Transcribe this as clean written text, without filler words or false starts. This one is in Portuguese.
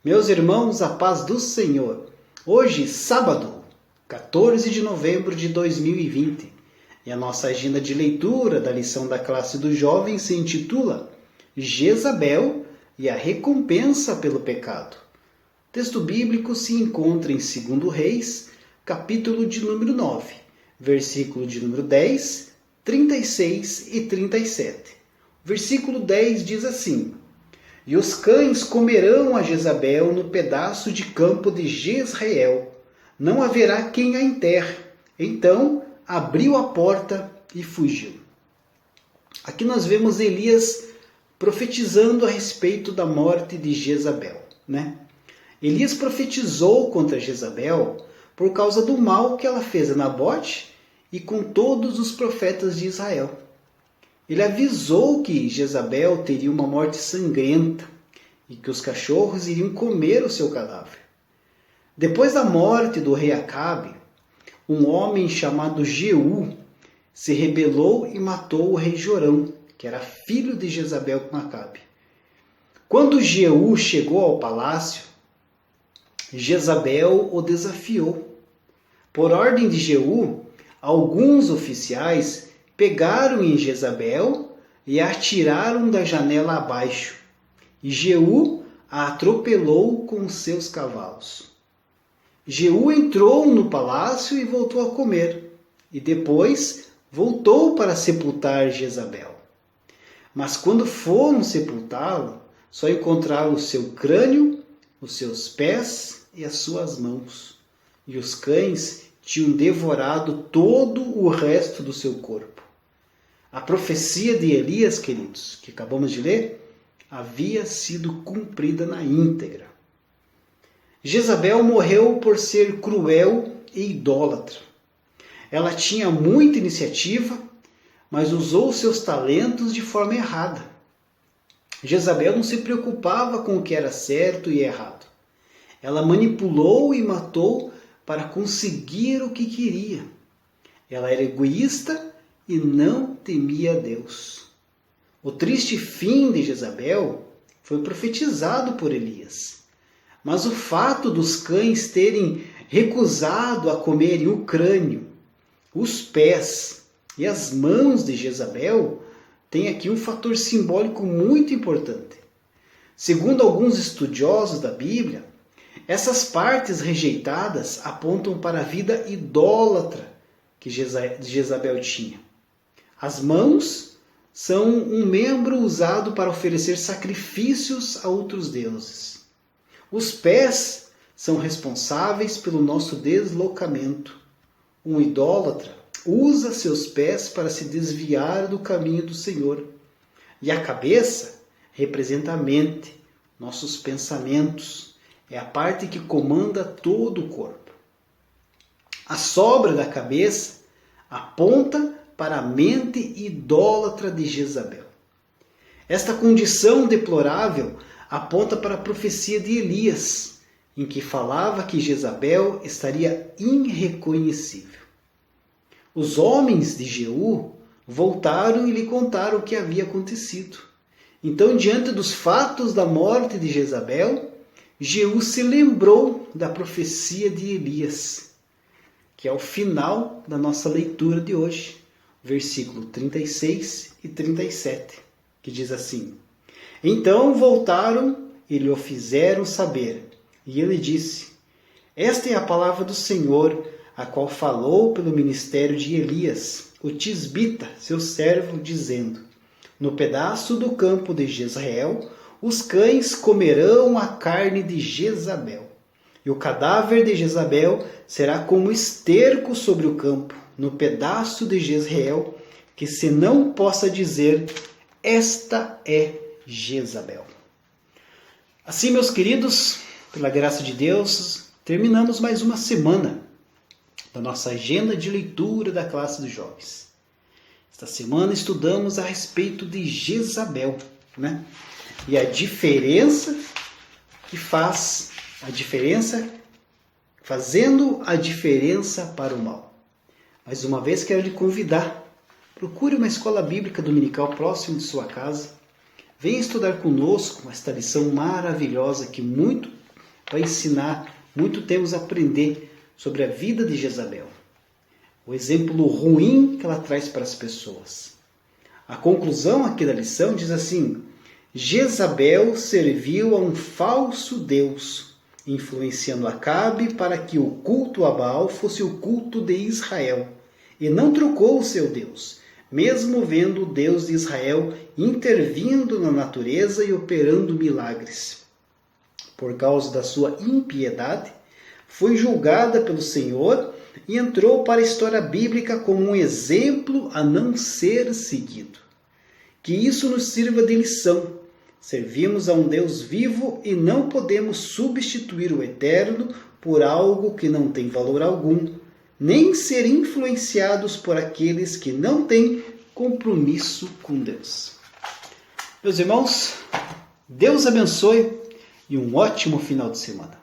Meus irmãos, a paz do Senhor. Hoje, sábado, 14 de novembro de 2020, e a nossa agenda de leitura da lição da classe dos jovens se intitula Jezabel e a recompensa pelo pecado. O texto bíblico se encontra em 2 Reis, capítulo de número 9, versículo de número 10, 36 e 37. O versículo 10 diz assim: E os cães comerão a Jezabel no pedaço de campo de Jezreel. Não haverá quem a enterre. Então abriu a porta e fugiu. Aqui nós vemos Elias profetizando a respeito da morte de Jezabel, né? Elias profetizou contra Jezabel por causa do mal que ela fez a Nabote e com todos os profetas de Israel. Ele avisou que Jezabel teria uma morte sangrenta e que os cachorros iriam comer o seu cadáver. Depois da morte do rei Acabe, um homem chamado Jeú se rebelou e matou o rei Jorão, que era filho de Jezabel com Acabe. Quando Jeú chegou ao palácio, Jezabel o desafiou. Por ordem de Jeú, alguns oficiais pegaram em Jezabel e a atiraram da janela abaixo, e Jeú a atropelou com seus cavalos. Jeú entrou no palácio e voltou a comer, e depois voltou para sepultar Jezabel. Mas quando foram sepultá-lo, só encontraram o seu crânio, os seus pés e as suas mãos, e os cães tinham devorado todo o resto do seu corpo. A profecia de Elias, queridos, que acabamos de ler, havia sido cumprida na íntegra. Jezabel morreu por ser cruel e idólatra. Ela tinha muita iniciativa, mas usou seus talentos de forma errada. Jezabel não se preocupava com o que era certo e errado. Ela manipulou e matou para conseguir o que queria. Ela era egoísta e não temia a Deus. O triste fim de Jezabel foi profetizado por Elias. Mas o fato dos cães terem recusado a comerem o crânio, os pés e as mãos de Jezabel tem aqui um fator simbólico muito importante. Segundo alguns estudiosos da Bíblia, essas partes rejeitadas apontam para a vida idólatra que Jezabel tinha. As mãos são um membro usado para oferecer sacrifícios a outros deuses. Os pés são responsáveis pelo nosso deslocamento. Um idólatra usa seus pés para se desviar do caminho do Senhor. E a cabeça representa a mente, nossos pensamentos. É a parte que comanda todo o corpo. A sobra da cabeça aponta para a mente idólatra de Jezabel. Esta condição deplorável aponta para a profecia de Elias, em que falava que Jezabel estaria irreconhecível. Os homens de Jeú voltaram e lhe contaram o que havia acontecido. Então, diante dos fatos da morte de Jezabel, Jeú se lembrou da profecia de Elias, que é o final da nossa leitura de hoje. Versículo 36 e 37, que diz assim: Então voltaram e lhe o fizeram saber, e ele disse: Esta é a palavra do Senhor, a qual falou pelo ministério de Elias, o tisbita, seu servo, dizendo: No pedaço do campo de Jezreel, os cães comerão a carne de Jezabel, e o cadáver de Jezabel será como esterco sobre o campo, no pedaço de Jezreel, que se não possa dizer, esta é Jezabel. Assim, meus queridos, pela graça de Deus, terminamos mais uma semana da nossa agenda de leitura da classe dos jovens. Esta semana estudamos a respeito de Jezabel, né? E a diferença que faz a diferença, fazendo a diferença para o mal. Mais uma vez quero lhe convidar, procure uma escola bíblica dominical próximo de sua casa, venha estudar conosco esta lição maravilhosa que muito para ensinar, muito temos a aprender sobre a vida de Jezabel. O exemplo ruim que ela traz para as pessoas. A conclusão aqui da lição diz assim: Jezabel serviu a um falso Deus, influenciando Acabe para que o culto a Baal fosse o culto de Israel, e não trocou o seu Deus, mesmo vendo o Deus de Israel intervindo na natureza e operando milagres. Por causa da sua impiedade, foi julgada pelo Senhor e entrou para a história bíblica como um exemplo a não ser seguido. Que isso nos sirva de lição. Servimos a um Deus vivo e não podemos substituir o eterno por algo que não tem valor algum, nem ser influenciados por aqueles que não têm compromisso com Deus. Meus irmãos, Deus abençoe e um ótimo final de semana.